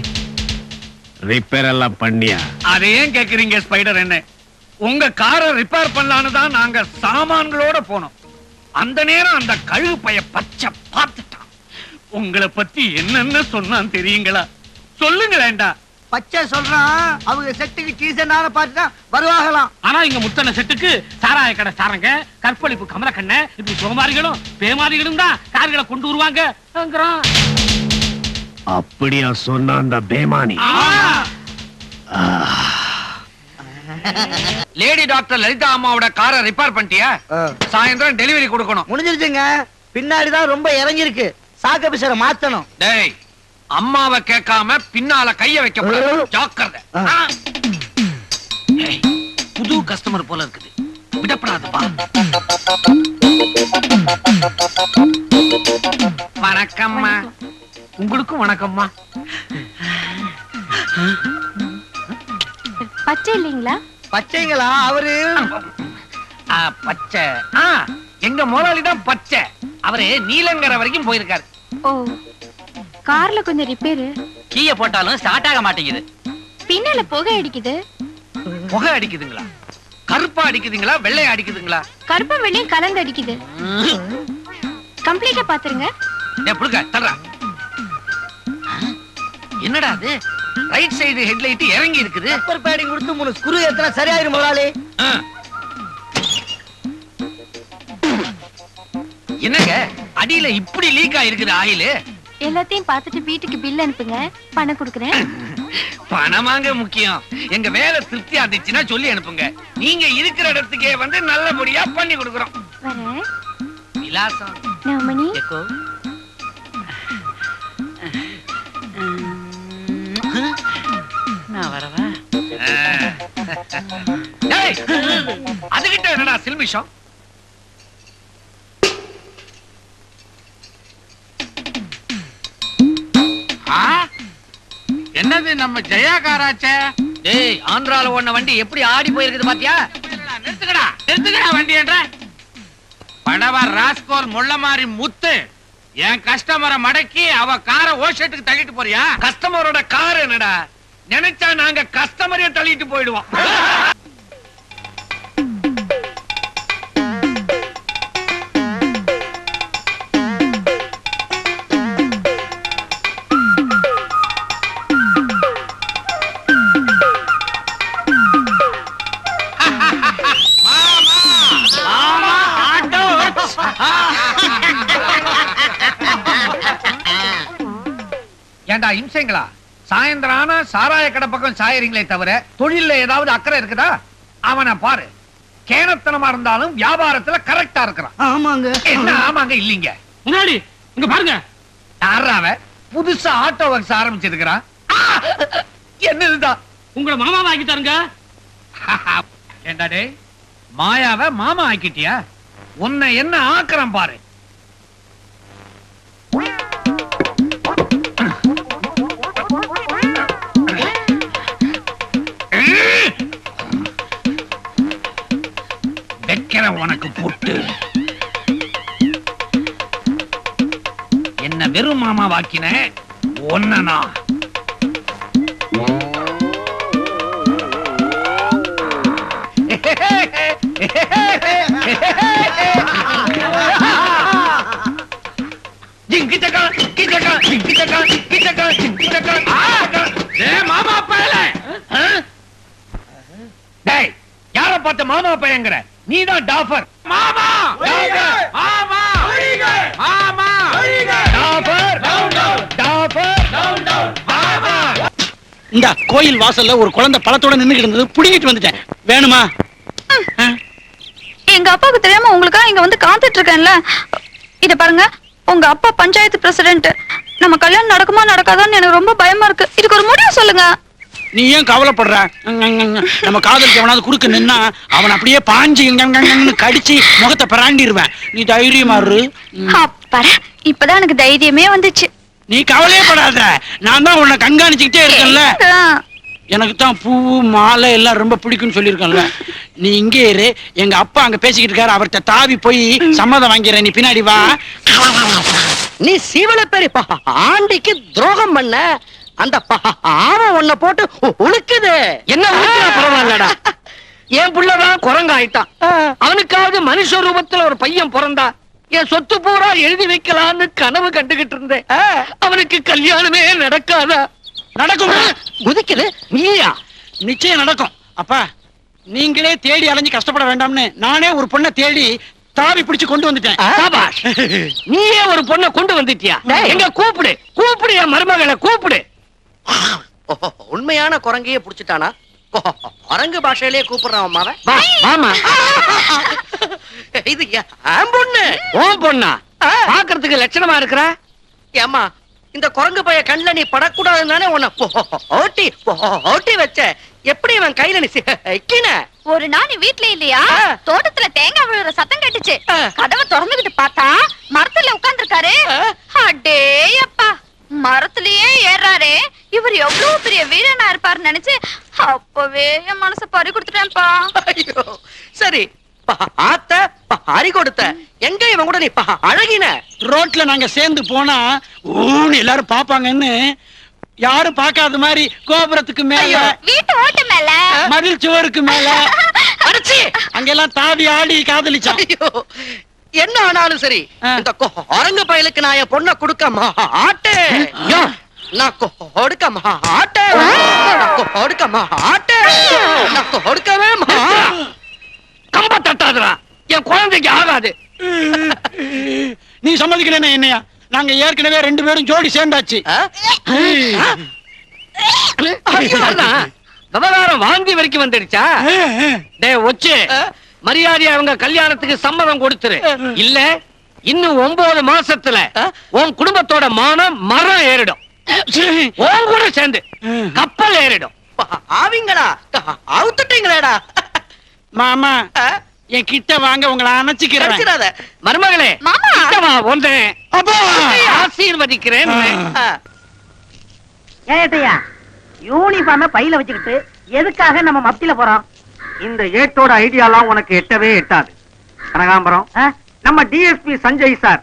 ரிப்பேர் எல்லாம் பண்ணியா? அதை ஏன் கேக்குறீங்க ஸ்பைடர் என்ன? உங்க காரை ரிப்பேர் பண்ணலான்னு தான் நாங்க சாமான்களோட போனோம். அந்த நேரம் அந்த கழுகு பைய பச்சை பார்த்துட்டான். உங்களை பத்தி என்னென்ன சொன்னான் தெரியுங்களா? சொல்லுங்களேண்டா. பச்சை சொல்றான், அவங்க செட்டுக்கு டீசனான பார்த்து தான் வருவாங்களாம். ஆனா இங்க முத்தன செட்டுக்கு சாராய கடை சாரங்க, கற்பழிப்பு கமலக்கண்ண, இப்படி சோமாரிகளும் பேமாரிகளும் தான் கார்களை கொண்டு வருவாங்க. அப்படியா சொன்ன அந்த பேமானி? லேடி டாக்டர் லலிதா அம்மாவோட காரை ரிப்பேர் பண்ணிட்டியா? சாயந்தரம் டெலிவரி கொடுக்கணும். முடிஞ்சிருச்சுங்க. பின்னாடிதான் ரொம்ப இறங்கி இருக்கு. சாக்க பிசரை மாத்தணும். டேய், அம்மாவை கேட்காம பின்னால கைய வைக்க கூடாது. ஜாக்கிரதை. ஏய், புது கஸ்டமர் போல இருக்குது. விடப்படாதப்பா. வணக்கம்மா. உங்களுக்கும் வணக்கம்மா. பச்சை இல்லீங்களா? பச்சைங்களா? அவரு பச்சை. எங்க முதலாளி தான் பச்சை. அவரு நீலங்கரை வரைக்கும் போயிருக்காரு. ஓ, கார்ல கொஞ்சம் ரிப்பேரு. கீய போட்டாலும் ஸ்டார்ட் ஆக மாட்டேங்குது. பின்னால புகை அடிக்குது. புகை அடிக்குதுங்களா? கருப்பா அடிக்குதுங்களா வெள்ளையா அடிக்குதுங்களா? கருப்பு வெள்ளையும் கலந்து அடிக்குது. கம்ப்ளீட்டா பாத்துருங்க. புடுங்க தர்றா. என்னடா அது? ரைட் சைடு ஹெட்லைட் இறங்கி இருக்குது. ரப்பர் பேடிங் கொடுத்து 3 ஸ்க்ரூ ஏத்துனா சரியாயிரும் முதலாளி. என்னங்க அடியில இப்படி லீக் ஆயிருக்குது ஆயில்? எல்லாத்தையும் பார்த்துட்டு வீட்டுக்கு பில் அனுப்புங்க, பணம் கொடுக்குறேன். பணமாங்க முக்கியம். எங்க வேலை திருப்தியா இருந்துச்சுன்னா சொல்லி அனுப்புங்க. நீங்க இருக்கிற இடத்துக்கே வந்து நல்லபடியா பண்ணி கொடுக்குறோம். வரேன். விலாசம் நாமணி. நான் வரவா? அதுகிட்ட என்னடா சில்மிஷம்? என்னது நம்ம ஜெயா காராச்சே? டேய், ஆந்திரால ஓடுன வண்டி எப்படி ஆடி போயிருக்குது பாத்தியா? நிறுத்துக்கடா நிறுத்துக்கடா வண்டி என்ற படவர் ராஸ்கோல் முள்ள மாதிரி முத்து என் கஸ்டமரை மடக்கி அவ காரை ஓஷெட்டுக்கு தள்ளிட்டு போறியா? கஸ்டமரோட கார் என்னடா? நினைச்சா நாங்க கஸ்டமரையே தள்ளிட்டு போயிடுவோம். ஏண்டா இம்சைங்களா? சாயந்தரம் ஆனா சாராய கடை பக்கம் சாயறீங்களே தவிர தொழில்ல ஏதாவது அக்கறை இருக்குதா? அவனை பாரு, கேனத்தனமா இருந்தாலும் வியாபாரத்துல கரெக்டா இருக்கிறான். ஆமாங்க. என்ன ஆமாங்க இல்லீங்க? முன்னாடி இங்க பாருங்க. யாராவ புதுசா ஆட்டோ ஒர்க்ஸ் ஆரம்பிச்சிருக்கிறான். என்னதுதான் உங்களை மாமா ஆக்கி தருங்க. ஏண்டா டேய், மாயாவ மாமா ஆக்கிட்டியா? உன்னை என்ன ஆக்குறேன் பாரு. வைக்கிறேன் உனக்கு போட்டு. என்ன வெறும் மாமா வாக்கின ஒன்னா மாமா பயல யார பார்த்த மாமா பையங்கிற? நீதான் டாஃபர். மாமா மாமா மாமா டாஃபர் டாஃபர் மாமா. இந்த கோயில் வாசல்ல ஒரு குழந்தை பழத்தோட நின்னுகிட்டு இருந்தது, புடிங்கிட்டு வந்துட்டேன். வேணுமா? எங்க அப்பாவுக்கு தெரியாம உங்களுக்காக இங்க வந்து காத்துட்டு இருக்கேன்ல. இத பாருங்க, உங்க அப்பா பஞ்சாயத்து பிரசிடென்ட். நம்ம கல்யாணம் நடக்குமா நடக்காதான்னு எனக்கு ரொம்ப பயமா இருக்கு. இதுக்கு ஒரு முடிவு சொல்லுங்க. நீ ஏன் கவலைப்படுற? நம்ம காதலுக்கு எவனாவது குறுக்க நின்னா அவன் அப்படியே பாஞ்சு கடிச்சு முகத்தை பிராண்டிடுவேன். நீ தைரியமா இரு. அப்பாடா, இப்பதான் எனக்கு தைரியமே வந்துச்சு. நீ கவலையே படாத, நான் தான் உன்னை கண்காணிச்சுக்கிட்டே இருக்கேன்ல. எனக்கு தான் பூ மாலை எல்லாம் ரொம்ப பிடிக்கும்னு சொல்லியிருக்கேன்ல. நீ இங்கே இரு, எங்க அப்பா அங்க பேசிக்கிட்டு இருக்காரு, அவர்கிட்ட தாவி போய் சம்மதம் வாங்கிறேன். நீ பின்னாடி வா. நீ சீவல பெரிய ஆண்டிக்கு துரோகம் பண்ண அந்த ஆவன் உன்னை போட்டு உழுக்குது. என்ன பரவாயில்லடா, என் புள்ளதான் குரங்கு ஆயிட்டான். அவனுக்காவது மனுஷ ரூபத்துல ஒரு பையன் பிறந்தா என் சொத்து பூரா எழுதி வைக்கலான்னு கனவு கண்டுகிட்டு இருந்தேன். அவனுக்கு கல்யாணமே நடக்காதா? நடக்கும். குதிக்குது நீயா? நிச்சயம் நடக்கும். அப்பா, நீங்களே தேடி அலைஞ்சு கஷ்டப்பட வேண்டாம்னு நானே ஒரு பொண்ணை தேடி தாவி பிடிச்சு கொண்டு வந்துட்டேன். சாபாஷ். நீயே ஒரு பொண்ணை கொண்டு வந்துட்டியா? எங்க கூப்பிடு கூப்பிடு, என் மருமகளை கூப்பிடு. உண்மையான குரங்கையே புடிச்சிட்டானா? குரங்கு பாஷையிலே கூப்பிடுறான் அம்மாவை. மாமா, இது என் பொண்ணு. உன் பொண்ணா? பாக்குறதுக்கு லட்சணமா இருக்கிற. ஏம்மா, இந்த குரங்கு பைய கண்ணுல நீ படக்கூடாதுன்னு உன்னை ஓட்டி ஓட்டி வச்ச. எப்படி இவன் கையில நீ சிக்கின? ஒரு நாள் நீ வீட்ல இல்லையா? தோட்டத்துல தேங்காய் விழுற சத்தம் கேட்டுச்சு. கதவை திறந்துகிட்டு பார்த்தா மரத்துல உட்கார்ந்து இருக்காரு. அடேயப்பா, மரத்திலேயே ஏறாரே. இவர் எவ்வளவு பெரிய வீரனா இருப்பாரு நினைச்சு அப்பவே என் மனச பறி கொடுத்துட்டேன்ப்பா. ஐயோ, சரி ஆத்த பறி கொடுத்த. எங்க இவன் கூட நீ அழகின? ரோட்ல நாங்க சேர்ந்து போனா ஊன்னு எல்லாரும் பாப்பாங்கன்னு யாரும் பார்க்காத மாதிரி கோபுரத்துக்கு மேல, வீட்டு ஓட்டு மேல, மதில் சுவருக்கு மேல அடிச்சு அங்கெல்லாம் தாவி ஆடி காதலிச்சான். ஐயோ, என்ன ஆனாலும் சரி, இந்த குரங்கு பயலுக்கு நான் என் பொண்ணை கொடுக்க மாட்டேன். நான் கொடுக்க மாட்டேன். கொடுக்க மாட்டேன். நான் கொடுக்கவே மாட்டேன். கம்ப தட்டாதுடா, என் குழந்தைக்கு ஆகாது. நீ சம்மதிக்கலன்னா என்னையா? நாங்க ஏற்கனவே 2 பேரும் ஜோடி சேர்ந்தாச்சு. விவகாரம் வாந்தி வரைக்கும் வந்துடுச்சா? டே ஒச்சு, மரியாதையா அவங்க கல்யாணத்துக்கு சம்மதம் கொடுத்துரு. இல்ல இன்னும் 9 மாசத்துல உன் குடும்பத்தோட மானம் மரம் ஏறிடும். உன் கூட சேர்ந்து கப்பல் ஏறிடும். ஆவீங்களா? அவுத்துட்டீங்களேடா. மாமா, என் கிட்ட வாங்க, உங்களை அணைச்சிக்கிறேன். மருமகளே, மாமா, கிட்ட வா, வந்தேன். ஆசீர்வதிக்கிறேன். ஏட்டையா, யூனிஃபார்ம பையில வச்சுக்கிட்டு எதுக்காக நம்ம மப்தில போறோம்? இந்த ஏட்டோட ஐடியாலாம் உனக்கு எட்டவே எட்டாது. கனகாம்பரம், நம்ம டிஎஸ்பி சஞ்சய் சார்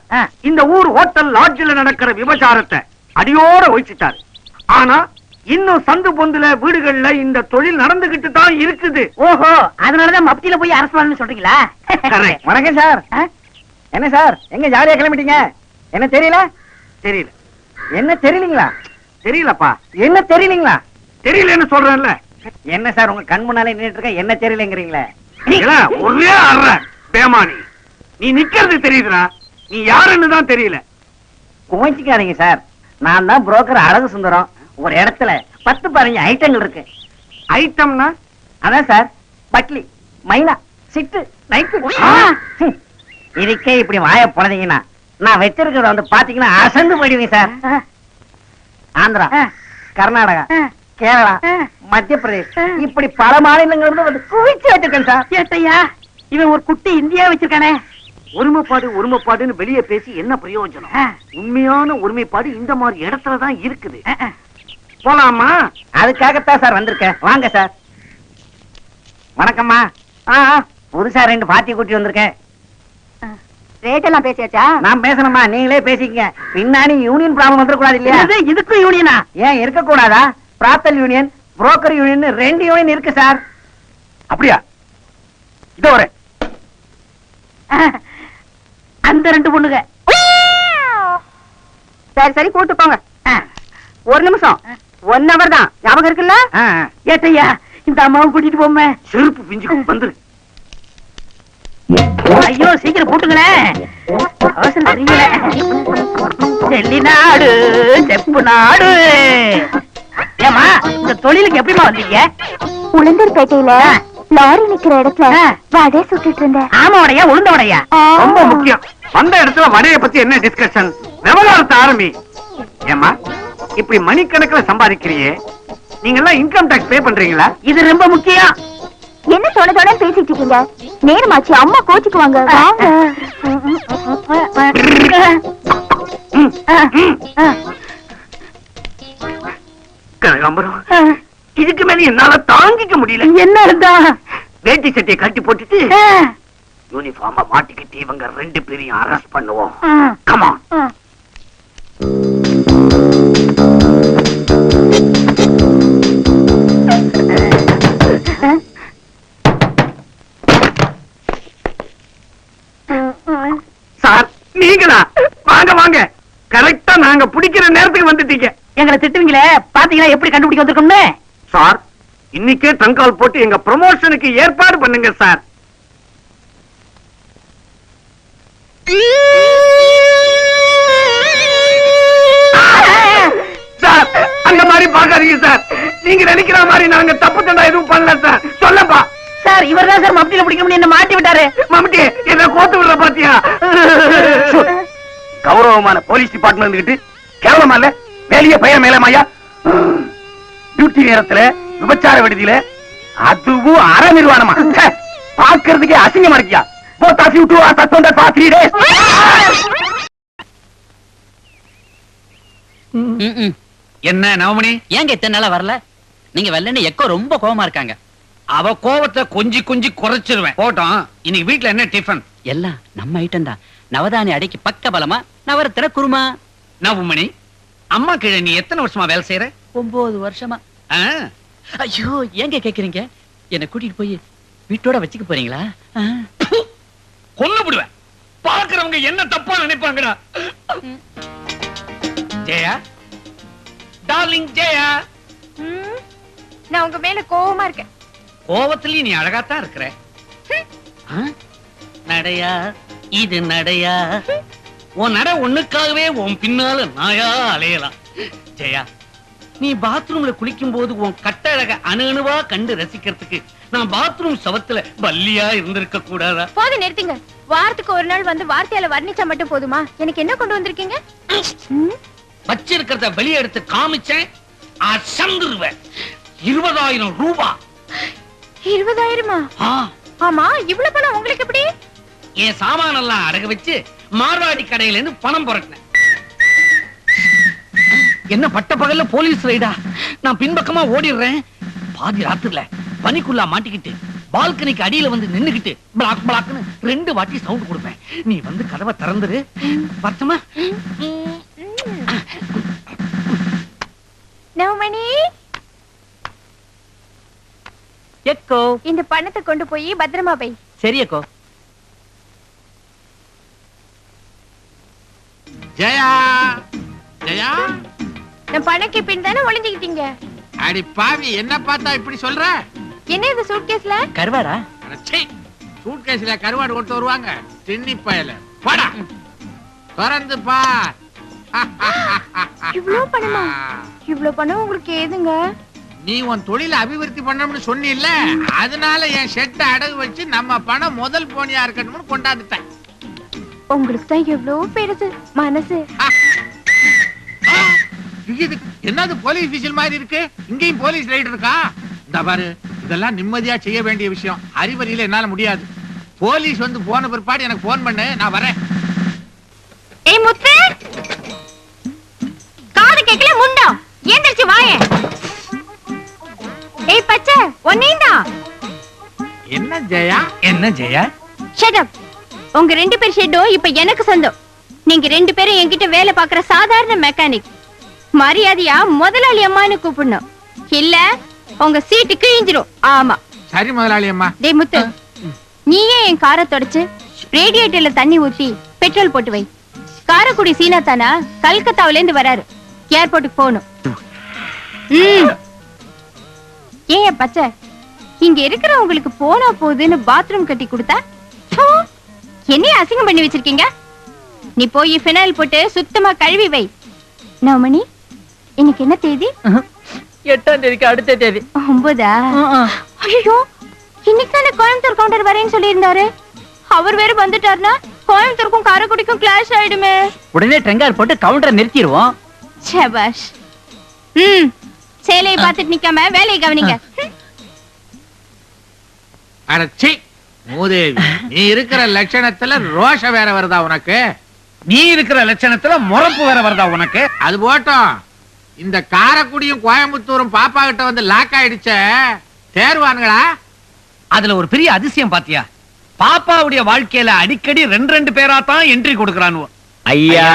இந்த ஊர் ஹோட்டல் லாட்ஜில் நடக்கிற விபச்சாரத்தை அடியோட ஒழிச்சிட்டாரு. ஆனா இன்னும் சந்து பொந்துல வீடுகள்ல இந்த தொழில் நடந்துகிட்டு தான் இருக்குது. ஓஹோ, அதனாலதான் மப்தில போய் அரசு பண்ணணும்னு சொல்றீங்களா? வணக்கம் சார். என்ன சார், எங்க ஜாலியா கிளம்பிட்டீங்க? என்ன தெரியல? தெரியல. என்ன தெரியலீங்களா? தெரியலப்பா. என்ன தெரியலீங்களா? தெரியலன்னு சொல்றேன்ல. என்ன சார், உங்க கண் முன்னாலே நின்னுட்டு இருக்க, என்ன தெரியலங்கிறீங்களே? ஒரே அற பேமானி. நீ நிக்கிறது தெரியுதுடா, நீ யாருன்னு தான் தெரியல. கோச்சிக்காதீங்க சார், நான் தான் புரோக்கர் அழகு சுந்தரம். ஒரு இடத்துல 10-15 ஐட்டங்கள் இருக்கு. ஐட்டம்னா? அதான் சார், பட்லி, மைனா, சிட்டு, நைட்டு. இதுக்கே இப்படி வாய போனீங்கன்னா நான் வச்சிருக்கிறத வந்து பாத்தீங்கன்னா அசந்து போயிடுவீங்க சார். ஆந்திரா, கர்நாடகா, கேரளா, மத்திய பிரதேஷ், இப்படி பல மாநிலங்கள் வந்து குவிச்சு வச்சிருக்கேன் சார். ஏட்டையா, இவன் ஒரு குட்டி இந்தியா வச்சிருக்கானே. ஒருமைப்பாடுன்னு வெளியே பேசி என்ன பிரயோஜனம்? உண்மையான ஒருமைப்பாடு இந்த மாதிரி இடத்துலதான் இருக்குது. போலாமா? அதுக்காகத்தான் சார் வந்திருக்கேன். வாங்க சார். வணக்கம்மா. புதுசா 2 பார்ட்டி கூட்டி வந்திருக்கேன். ரேட் எல்லாம் பேசியாச்சா? நான் பேசணுமா? நீங்களே பேசிக்கங்க. பின்னாடி யூனியன் ப்ராப்ளம் வந்துடக்கூடாது இல்லையா? இதுக்கும் யூனியனா? ஏன் இருக்கக்கூடாதா? Brothel union, broker union 2 union இருக்கு சார். அப்படியா? இதோ வரேன். அந்த 2 பொண்ணுங்க. சரி சரி கூட்டு போங்க. ஒரு நிமிஷம், 1 hour தான். ஞாபகம் இருக்குல்ல? ஏட்டையா, இந்த அம்மாவை கூட்டிட்டு போமே. செருப்பு பிஞ்சு வந்துரு. ஐயோ, சீக்கிரம் போட்டுங்களேன். அவசரம் தெரியல. டெல்லி நாடு, செப்பு நாடு. ஏமா, இந்த தொழிலுக்கு எப்படிமா வந்தீங்க? உளுந்தூர்பேட்டையில லாரி நிக்கிற இடத்துல வடை சுட்டுட்டு இருந்தேன். ஆமா வடையா, உளுந்த வடையா? ரொம்ப முக்கியம். வந்த இடத்துல வடைய பத்தி என்ன டிஸ்கஷன்? விவகாரத்தை ஆரம்பி. ஏமா, இப்படி மணிக்கணக்கில் சம்பாதிக்கிறியே, நீங்க எல்லாம் இன்கம் டாக்ஸ் பே பண்றீங்களா? இது ரொம்ப முக்கியம். என்ன தோண பேசிட்டு இருக்கீங்க? நேரமாச்சு, அம்மா கோச்சுக்குவாங்க. வாங்க. கனகாம்பரம், இதுக்கு மேல என்னால தாங்கிக்க முடியல. என்ன இருந்தா? வேட்டி சட்டையை கட்டி போட்டுட்டு யூனிஃபார்மா மாட்டிக்கிட்டு இவங்க 2 பேரையும் அரெஸ்ட் பண்ணுவோம். கமான். சார், நீங்களா? வாங்க வாங்க. கரெக்டா நாங்க பிடிக்கிற நேரத்துக்கு வந்துட்டீங்க. எங்களை திட்டுவீங்களே, பாத்தீங்களா எப்படி கண்டுபிடிக்க வந்திருக்கோம்னு? சார், இன்னைக்கே ட்ரங்கால் போட்டு எங்க ப்ரமோஷனுக்கு ஏற்பாடு பண்ணுங்க சார். சார், அந்த மாதிரி பாக்காதீங்க சார். நீங்க நினைக்கிற மாதிரி நாங்க தப்பு தண்டா எதுவும் பண்ணல சார். சொல்லப்பா. சார், இவர் தான் சார் மம்டியில பிடிக்கணும்னு என்ன மாட்டி விட்டாரு. மம்டி, என்ன கோத்து விடுற பாத்தியா? கௌரவமான போலீஸ் டிபார்ட்மெண்ட் கிட்ட கேவலமா இல்ல? வேலைய பையன் மேலமாயா? டியூட்டி நேரத்துல விபச்சார விடுதியில, அதுவும் அரை நிர்வாணமா? பாக்குறதுக்கே அசிங்கமா இருக்கியா? என்ன நவமணி, ஏங்க இத்தனை நாளா வரல? நீங்க வரலன்னு எக்கோ ரொம்ப கோவமா இருக்காங்க. அவ கோவத்தை கொஞ்சி கொஞ்சி குறைச்சிருவேன். போட்டோம். இன்னைக்கு வீட்டுல என்ன டிஃபன்? எல்லாம் நம்ம ஐட்டம் தான். நவதானி அடைக்கு பக்க பலமா, நவரத்தின குருமா. நவமணி, அம்மா கீழே நீ எத்தனை வருஷமா வேலை செய்யற? 9 வருஷமா. ஆ? ஐயோ, ஏங்க கேக்குறீங்க? என்ன கூட்டிட்டு போய் வீட்டோட வச்சுக்க போறீங்களா? கொன்னு விடுவேன். பாக்குறவங்க என்ன தப்பா நினைப்பாங்கடா. ஜெயா, டார்லிங் ஜெயா. நான் உங்க மேல கோவமா இருக்கேன். கோவத்திலயும் நீ அழகாத்தான் இருக்கிற. நடையா இது நடையா? உன் நட ஒண்ணுக்காகவே உன் பின்னால நாயா அலையலாம். ஜெயா, நீ பாத்ரூம்ல குளிக்கும் போது உன் கட்டழக அணுவா கண்டு ரசிக்கிறதுக்கு நான் பாத்ரூம் சவத்துல பல்லியா இருந்திருக்க கூடாதா? போது நிறுத்திங்க. வாரத்துக்கு ஒரு நாள் வந்து வார்த்தையால வர்ணிச்சா மட்டும் போதுமா? எனக்கு என்ன கொண்டு வந்திருக்கீங்க? வச்சிருக்கிறத வெளியே எடுத்து காமிச்சேன், அசந்துருவேன். 20,000 ரூபாய். 20,000? ஆமா, இவ்வளவு பணம் உங்களுக்கு எப்படி? என் சாமானெல்லாம் அடகு வச்சு மார்வாடி கடையில இருந்து பணம் புரட்டினேன். என்ன பட்ட பகல்ல போலீஸ் ரைடா? நான் பின்பக்கமா ஓடிடுறேன். பாதி ராத்திரில பனிக்குள்ளா மாட்டிக்கிட்டு பால்கனிக்கு அடியில வந்து நின்னுகிட்டு பிளாக் பிளாக்னு 2 வாட்டி சவுண்ட் கொடுப்பேன். நீ வந்து கதவை திறந்துரு. பத்தமா? நவமணி, எக்கோ. இந்த பணத்தை கொண்டு போய் பத்திரமா வை. சரி எக்கோ. ஜெயா, ஜெயா. நான் பணக்கு பின் தானே ஒளிஞ்சுக்கிட்டீங்க. அடி பாவி, என்ன பார்த்தா இப்படி சொல்ற? என்ன இந்த சூட்கேஸ்ல? கருவாடா? சூட்கேஸ்ல கருவாடு கொண்டு வருவாங்க. திண்ணி பயல. போடா, திறந்து பார். இவ்ளோ பணமா? இவ்ளோ பணம் உங்களுக்கு ஏதுங்க? நீ உன் தொழில அபிவிருத்தி பண்ணணும்னு சொன்னில்ல, அதனால என் ஷெட்டை அடகு வச்சு நம்ம பணம் முதல் போனியா இருக்கணும்னு கொண்டாந்துட்டேன். உங்களுக்கு தான் எவ்வளவு பெருசு மனசு. என்னது போலீஸ் விசில் மாதிரி இருக்கு? இங்கேயும் போலீஸ் ரைடு இருக்கா? இந்த பாரு, இதெல்லாம் நிம்மதியா செய்ய வேண்டிய விஷயம். அறிவறியில என்னால முடியாது. போலீஸ் வந்து போன பிற்பாடு எனக்கு போன் பண்ணு, நான் வரேன். ஏய் முத்து, காது கேக்கல முண்டம், ஏந்திரச்சு வாயே. ஏய் பச்சை, ஒன்னேண்டா. என்ன ஜெயா? என்ன ஜெயா? Shut up. உங்க 2 பேர் ஷெட்டும் இப்ப எனக்கு சொந்தம். நீங்க 2 பேரும் என்கிட்ட வேலை பாக்குற சாதாரண மெக்கானிக். மரியாதையா முதலாளி அம்மான்னு கூப்பிடணும், இல்ல உங்க சீட்டு கிழிஞ்சிரும். ஆமா சரி முதலாளி அம்மா. டேய் முத்து, நீயே என் காரை தொடச்சு ரேடியேட்டர்ல தண்ணி ஊத்தி பெட்ரோல் போட்டு வை. காரக்குடி சீனா தானா கல்கத்தாவில இருந்து வராரு, ஏர்போர்ட்டுக்கு போகணும். ஏன் பச்சை, இங்க இருக்கிறவங்களுக்கு போனா போகுதுன்னு பாத்ரூம் கட்டி கொடுத்தா என்னைய அசிங்கம் பண்ணி வச்சிருக்கீங்க. நீ போய் ஃபினாயில் போட்டு சுத்தமா கழுவி வை. நவமணி, இன்னைக்கு என்ன தேதி? 8ஆம் தேதிக்கு அடுத்த தேதி. 9ஆ? ஐயோ, இன்னைக்கு தானே கோயம்புத்தூர் கவுண்டர் வரேன்னு சொல்லியிருந்தாரு. அவர் வேற வந்துட்டாருன்னா கோயம்புத்தூருக்கும் காரைக்குடிக்கும் கிளாஷ் ஆயிடுமே. உடனே ட்ரெங்கார் போட்டு கவுண்டரை நிறுத்திடுவோம். சபாஷ். சேலையை பார்த்துட்டு நிக்காம வேலையை கவனிங்க. அடச்சி மூதேவி, நீ இருக்கிற லட்சணத்துல ரோஷம் வேற வருதா உனக்கு? நீ இருக்கிற லட்சணத்துல முறப்பு வேற வருதா உனக்கு? அது போட்டோம், இந்த காரைக்குடியும் கோயம்புத்தூரும் பாப்பா கிட்ட வந்து லாக் ஆயிடுச்ச, தேர்வானுங்களா? அதுல ஒரு பெரிய அதிசயம் பாத்தியா? பாப்பாவுடைய வாழ்க்கையில அடிக்கடி 2 பேரா தான் என்ட்ரி கொடுக்கறானு. ஐயா,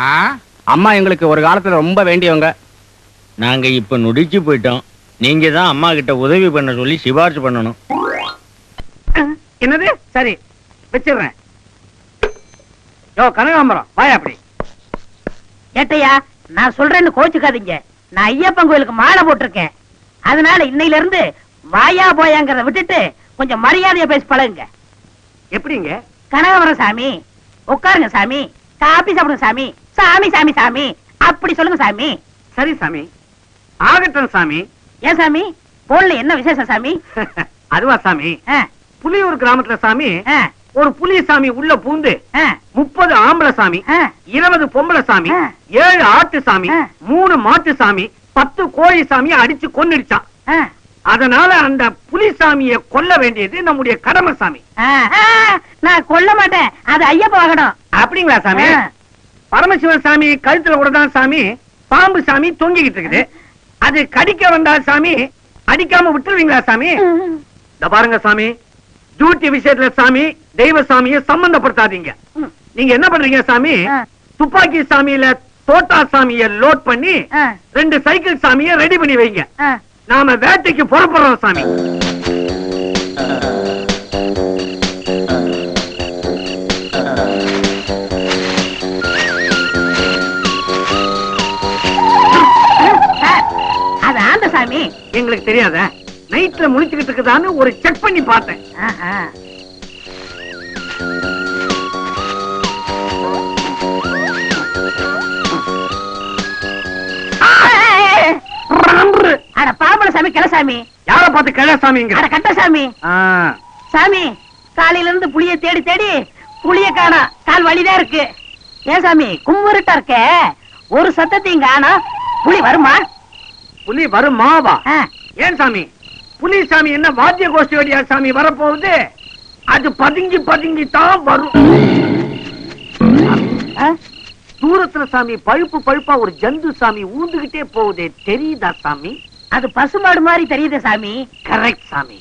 ஆ? அம்மா எங்களுக்கு ஒரு காலத்துல ரொம்ப வேண்டியவங்க. நாங்க இப்ப நொடிச்சு போயிட்டோம். நீங்க தான் அம்மா கிட்ட உதவி பண்ண சொல்லி சிபாரிசு பண்ணணும். என்னது? சரி வச்சிடுறேன். யோ கனகாம்பரம், வாயா அப்படி. ஏட்டையா, நான் சொல்றேன்னு கோச்சுக்காதீங்க. நான் ஐயப்பன் கோயிலுக்கு மாலை போட்டிருக்கேன். அதனால இன்னையில இருந்து வாயா போயாங்கிறத விட்டுட்டு கொஞ்சம் மரியாதையா பேசி பழகுங்க. எப்படிங்க? கனகாம்பரம் சாமி, உட்காருங்க சாமி, காபி சாப்பிடுங்க சாமி, சாமி சாமி சாமி அப்படி சொல்லுங்க சாமி. சரி சாமி, ஆகட்டும் சாமி. ஏன் சாமி, போன்ல என்ன விசேஷம் சாமி? அதுவா சாமி, ஆ, புலியூர் கிராமத்துல சாமி ஆ, ஒரு புலி சாமி உள்ள பூந்து ஆ, 30 ஆம்பளை சாமி, ஆ, 20 பொம்பளை சாமி, ஆ. 7 ஆட்டு சாமி, ஆ. 3 மாட்டு சாமி, 10 கோழி சாமியை அடிச்சு கொன்னுடுச்சான். ஆ, அதனால அந்த புலி சாமியை கொல்ல வேண்டியது நம்முடைய கடமை சாமி. ஆ, ஆ, நான் கொல்ல மாட்டேன், அது ஐயப்ப வாகனம். அப்படிங்களா சாமி? ஆ. பரமசிவன் சாமி கழுத்துல கூட தான் சாமி பாம்பு சாமி தொங்கிக்கிட்டு இருக்குது. அது கடிக்க வந்தா சாமி அடிக்காம விட்டுருவீங்களா சாமி? இந்த பாருங்க சாமி, டியூட்டி விஷயத்துல சாமி தெய்வ சாமியை சம்பந்தப்படுத்தாதீங்க. நீங்க என்ன பண்றீங்க சாமி, ஆ. துப்பாக்கி சாமியில தோட்டா சாமியை லோட் பண்ணி ஆ, 2 சைக்கிள் சாமியை ரெடி பண்ணி வைங்க. ஆ. நாம வேட்டைக்கு புறப்படுறோம் சாமி. அது ஆந்த சாமி. எங்களுக்கு தெரியாத, நைட்ல முழிச்சுக்கிட்டு இருக்குதான்னு ஒரு செக் பண்ணி பார்த்தேன். ஆ, ஆ. அட பாம்பள சாமி, கிள சாமி. யார பார்த்து கிழ சாமிங்க? அட கட்ட சாமி. சாமி, காலையில இருந்து புளிய தேடி தேடி புளிய காணா, கால் வலிதான் இருக்கு. ஏன் சாமி கும்புருட்டா இருக்க, ஒரு சத்தத்தையும் காணா. புலி வருமா? புலி வருமாவா? ஆ. ஏன் சாமி, புலி சாமி என்ன வாத்திய கோஷ்டி வழியா சாமி வரப்போகுது? அது பதுங்கி பதுங்கி தான் வரும். ஆ? தூரத்துல சாமி பழுப்பு பழுப்பா ஒரு ஜந்து சாமி ஊந்துகிட்டே போகுதே, தெரியுதா சாமி? அது பசுமாடு மாதிரி தெரியுது சாமி. கரெக்ட் சாமி.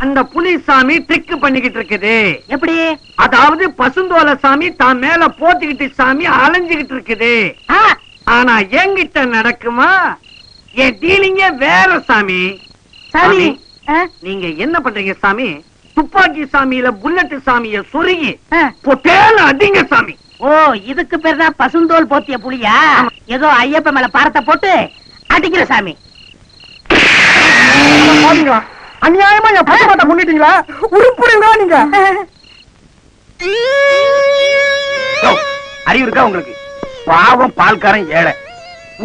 அந்த புலி சாமி ட்ரிக் பண்ணிக்கிட்டு இருக்குது. எப்படி? அதாவது பசுந்தோல சாமி தான் மேல போத்திக்கிட்டு சாமி அலைஞ்சுகிட்டு இருக்குது. ஆ, ஆனா என்கிட்ட நடக்குமா? என் டீலிங்க வேற சாமி. சாமி. ஆ, நீங்க என்ன பண்றீங்க சாமி, துப்பாக்கி சாமியில புல்லட் சாமிய சொருகி ஆ. பொட்டேல அடிங்க சாமி. ஓ, இதுக்கு பேர் தான் பசுந்தோல் போத்திய புலியா? ஏதோ ஐயப்ப மேல பாரத்தை போட்டு அடிக்கிற சாமி. அநியாயமா என் பசுமாட்ட முன்னிட்டீங்களா? உருப்புடுங்களா நீங்க? அறிவு இருக்கா உங்களுக்கு? பாவம் பால்காரன் ஏழை,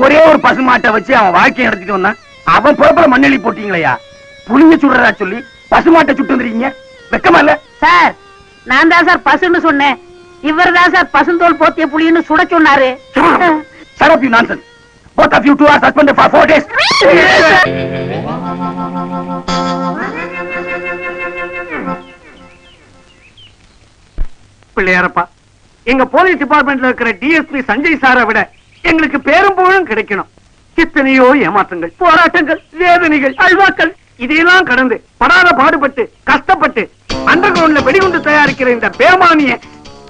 ஒரே ஒரு பசுமாட்டை வச்சு அவன் வாழ்க்கையை நடத்திட்டு வந்தான். அவன் பொறுப்புல மண்ணெளி போட்டீங்களையா? புளிய சுடுறதா சொல்லி பசுமாட்டை சுட்டு வந்துருக்கீங்க, வெக்கமா இல்ல? சார், நான் தான் சார் பசுன்னு சொன்னேன். இவர் தான் சார் பசுந்தோல் போத்திய புலின்னு சுட சொன்னாரு. Shut up, you nonsense. Both of you two are suspended for 4 days. பிள்ளையாரப்பா, எங்க போலீஸ் டிபார்ட்மெண்ட்ல இருக்கிற டிஎஸ்பி சஞ்சய் சாரை விட எங்களுக்கு பேரும் புகழும் கிடைக்கணும். எத்தனையோ ஏமாற்றங்கள், போராட்டங்கள், வேதனைகள், அல்வாக்கள் இதையெல்லாம் கடந்து படாத பாடுபட்டு கஷ்டப்பட்டு அண்டர் கிரவுண்ட்ல வெடிகுண்டு தயாரிக்கிற இந்த பேமானிய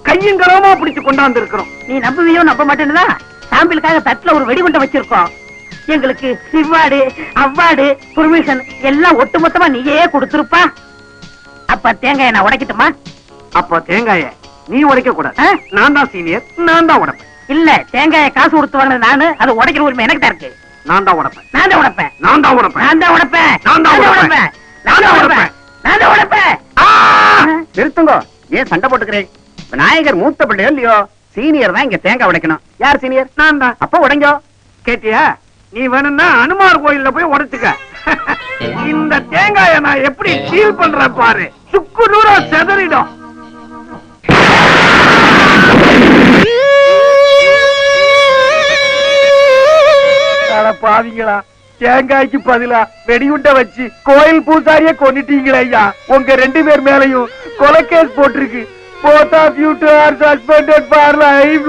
கையங்கரமா பிடிச்சு கொண்டாந்து இருக்கிறோம். நீ நம்புவியோ நம்ப மாட்டேன்னா சாம்பிளுக்காக தட்டுல ஒரு வெடிகுண்டை வச்சிருக்கோம். எங்களுக்கு ரிவார்டு, அவார்டு, பெர்மிஷன் எல்லாம் ஒட்டுமொத்தமா நீயே கொடுத்துருப்பா. அப்ப தேங்காயை நான் உடைக்கட்டுமா? அப்போ தேங்காய நீ உடைக்க கூடாது. நான் தான் சீனியர், நான் தான் உடைப்பேன். இல்ல, தேங்காயை காசு கொடுத்து வாங்கினது நானு, அது உடைக்கிற உரிமை எனக்கு தான் இருக்கு. நான் தான் உடைப்பேன். நான் தான் உடைப்பேன். நான் தான் உடைப்பேன். நான் தான் உடைப்பேன். நான் தான் உடைப்பேன். நான் தான் உடைப்பேன். நான் தான் உடைப்பேன். நிறுத்துங்க, ஏன் சண்டை போட்டுக்கிறேன்? விநாயகர் மூத்த பிள்ளையோ இல்லையோ, சீனியர் தான் இங்க தேங்காய் உடைக்கணும். யார் சீனியர்? நான் தான். அப்ப உடைங்கோ. கேட்டியா? நீ வேணும்னா அனுமார் கோயில்ல போய் உடைச்சுக்க. இந்த தேங்காய நான் எப்படி டீல் பண்ற பாரு, சுக்கு நூறா செதறிடும். பாவிங்களா, தேங்காய்க்கு பதிலா வெடிகுண்டை வச்சு கோயில் பூசாரியே கொன்னுட்டீங்களே ஐயா. உங்க 2 பேர் மேலையும் கொலை கேஸ் போட்டிருக்கு. Both of you two are suspended for life.